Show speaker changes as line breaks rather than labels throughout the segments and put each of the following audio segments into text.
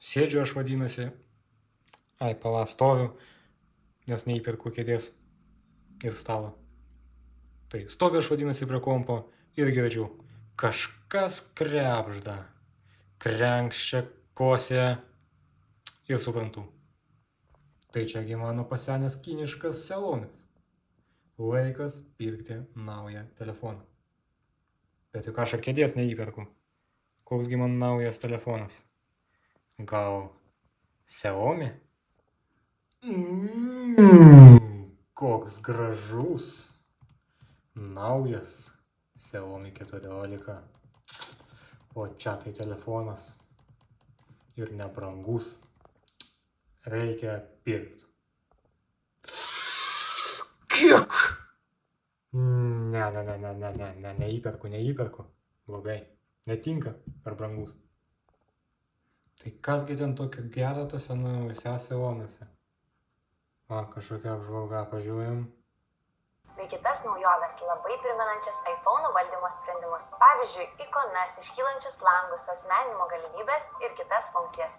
Sėdžiu aš vadinasi, stoviu, nes neįperku kėdės ir stalo. Tai stoviu aš vadinasi prie kompo ir girdžiu, kažkas krebžda, krenkščia, kosė ir suprantu. Tai čiagi mano pasenęs kiniškas Xiaomis. Laikas pirkti naują telefoną. Bet juk aš ir kėdės neįperku. Koksgi man naujas telefonas? Gal Xiaomi? Koks gražus. Naujas Xiaomi 14. O čia tai telefonas. Ir nebrangus. Reikia pirkti. Kiek? Neįperku. Blogai. Netinka, per brangus. Tai kasgi ten tokio gero tose naujose Xiaomiuose? Kažkokia apžvalga, pažiūrėjom.
Bei kitas naujoves labai primenančias iPhone valdymo sprendimus. Pavyzdžiui, ikonas, iškylančius langus, asmeninimo galimybės ir kitas funkcijas.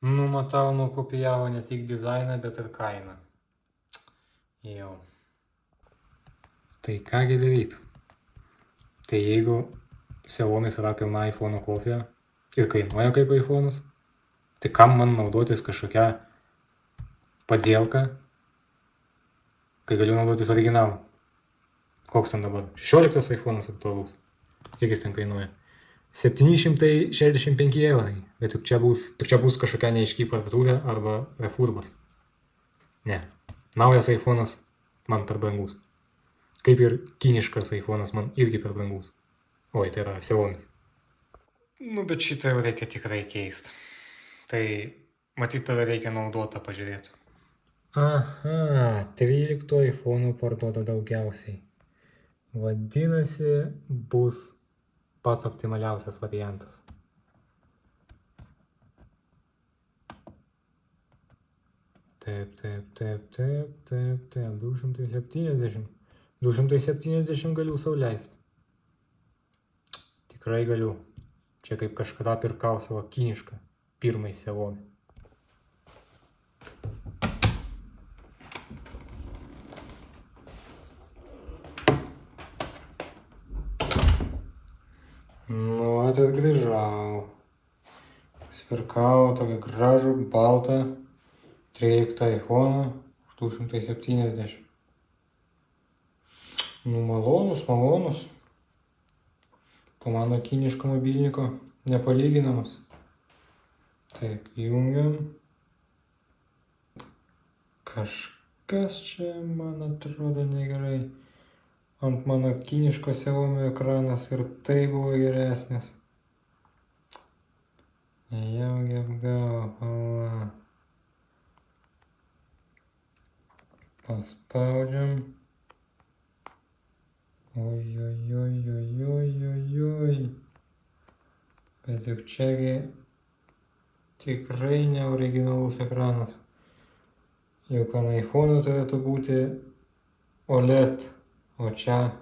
Matau, nukopijavo ne tik dizainą, bet ir kainą. Jau. Tai kągi daryti? Tai jeigu Xiaomis yra pilna iPhone kopija ir kainuoja kaip iPhone'as, tai kam man naudotis kažkokią padėlką, kai galiu naudotis originalą? Koks ten dabar? 16 iPhone'as aktualus. Kiek jis ten kainuoja? 765 eurai. Bet čia bus kažkokia neaiški parduotuvė arba refurbas. Ne. Naujas iPhone'as man per brangus. Kaip ir kiniškas iPhone'as man irgi per brangus. Oi, tai yra Xiaomis. Bet šitą jau reikia tikrai keisti. Tai matyt, tada reikia naudotą pažiūrėti. 13 iPhone'ų parduoda daugiausiai. Vadinasi, bus pats optimaliausias variantas. Taip. 270. 270 galiu sau leisti. Tikrai galiu. Čia kaip kažkada pirkau savo kinišką pirmąjį Xiaomi. Ir grįžau. Spirkau tokį gražų, baltą 13 iPhone 270. Malonus. Po mano kiniško mobilniko nepalyginamas. Taip, jungiam. Kažkas čia, man atrodo, negerai. Ant mano kiniško Xiaomi ekranas ir tai buvo geresnis. Nejaugi apgavo. Paspaudžiam. Oi. Bet juk čiagi tikrai ne originalus ekranas. Juk ant iPhone turėtų būti OLED, o čia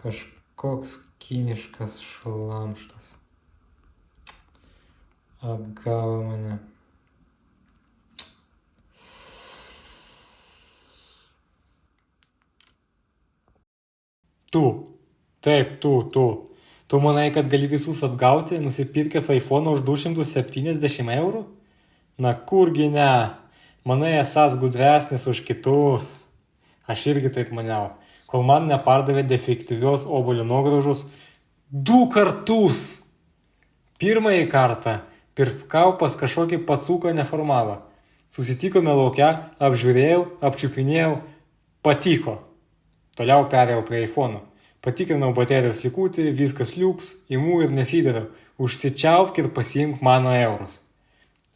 kažkoks kiniškas šlamštas. Apgavo mane. Tu manai, kad gali visus apgauti, nusipirkęs iPhone už 270 eurų? Na kurgi ne, manai esas gudresnis už kitus. Aš irgi taip maniau, kol man nepardavė defektyvios obuolio nuograužos 2 kartus. Pirmąjį kartą pirkau pas kažkokį pacuką neformalą. Susitikome lauke, apžiūrėjau, apčiupinėjau, patiko. Toliau perėjau prie iPhone'o. Patikrinau baterijos likutį, viskas liuks, imu ir nesideda. Užsičiaupk ir pasiimk mano eurus.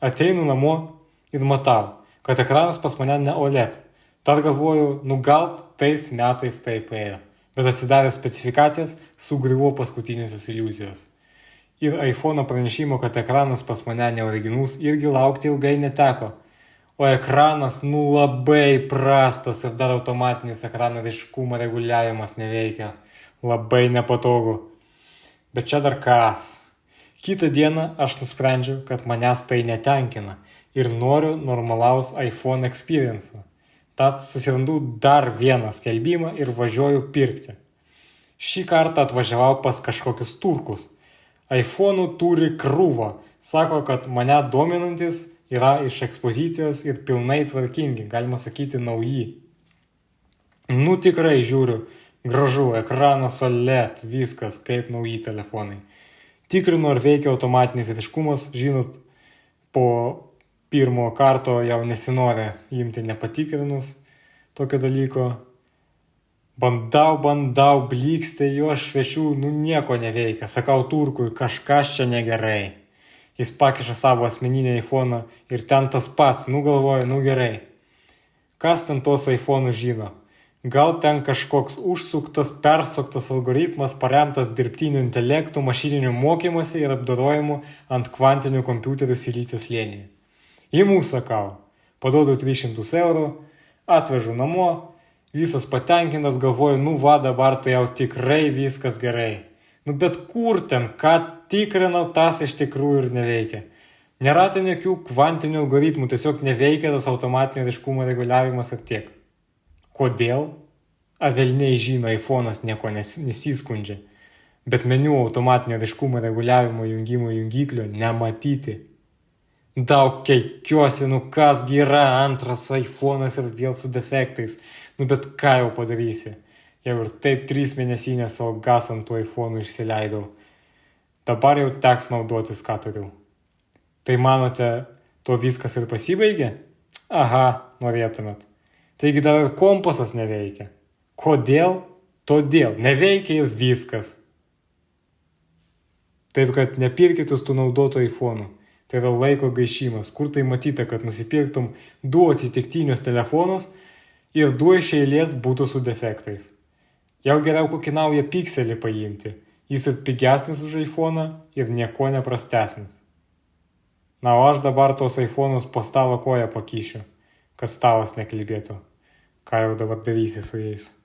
Ateinu namo ir matau, kad ekranas pas mane ne OLED. Tad galvoju, gal tais metais taip ėjo. Bet atsidaręs specifikacijas, sugriuvo paskutiniosios iliuzijos. Ir iPhone'o pranešimo, kad ekranas pas mane neoriginus, irgi laukti ilgai neteko. O ekranas labai prastas ir dar automatinis ekrano ryškumo reguliavimas neveikia. Labai nepatogu. Bet čia dar kas. Kitą dieną aš nusprendžiau, kad manęs tai netenkina ir noriu normalaus iPhone experience'o. Tad susirandu dar vieną skelbimą ir važiuoju pirkti. Šį kartą atvažiavau pas kažkokius turkus. iPhone'ų turi krūvą. Sako, kad mane dominantis yra iš ekspozicijos ir pilnai tvarkingi, galima sakyti, nauji. Nu tikrai žiūriu, gražu, ekranas OLED, viskas kaip nauji telefonai. Tikrinu, ar veikia automatinis ryškumas, žinot, po pirmo karto jau nesinori imti nepatikrinus tokio dalyko. Bandau, blykstė jo šviečių, nieko neveikia. Sakau turkui, kažkas čia negerai. Jis pakiša savo asmeninį iPhone'ą ir ten tas pats, galvoju, gerai. Kas ten tos iPhone'ų žino? Gal ten kažkoks užsuktas, persuktas algoritmas paremtas dirbtiniu intelektu, mašininiu mokymusi ir apdorojimu ant kvantinių kompiuterių silicio slėnyje. Imu, sakau, paduodu 300 eurų, atvežu namo, visas patenkintas, galvoju, dabar tai jau tikrai viskas gerai. Bet kur ten, ką tikrinau, tas iš tikrųjų ir neveikia. Nėra ten jokių kvantinių algoritmų, tiesiog neveikia tas automatinio ryškumo reguliavimas ir tiek. Kodėl? Velniai žino, iPhone'as nieko nesiskundžia, bet meniu automatinio ryškumo reguliavimo jungimo jungiklio nematyti. Daug keikiuosi, kasgi yra antras iPhone'as ir vėl su defektais, bet ką jau padarysi? Jau ir taip 3 mėnesinės algas ant tų iPhone'ų išsileidau. Dabar jau teks naudotis, ką turiu. Tai manote, to viskas ir pasibaigė? Aha, norėtumėt. Taigi dar ir kompasas neveikia. Kodėl? Todėl. Neveikia ir viskas. Taip, kad nepirkit tų naudotų iPhone'ų. Tai yra laiko gaišimas. Kur tai matyta, kad nusipirktum 2 atsitiktinius telefonus ir 2 iš eilės būtų su defektais. Jau geriau kokį naują pikselį paimti. Jis ir pigesnis už iPhone'ą ir nieko neprastesnis. O aš dabar tos iPhone'us po stalo koją pakišiu, kad stalas nekalbėtų. Ką jau dabar darysi su jais?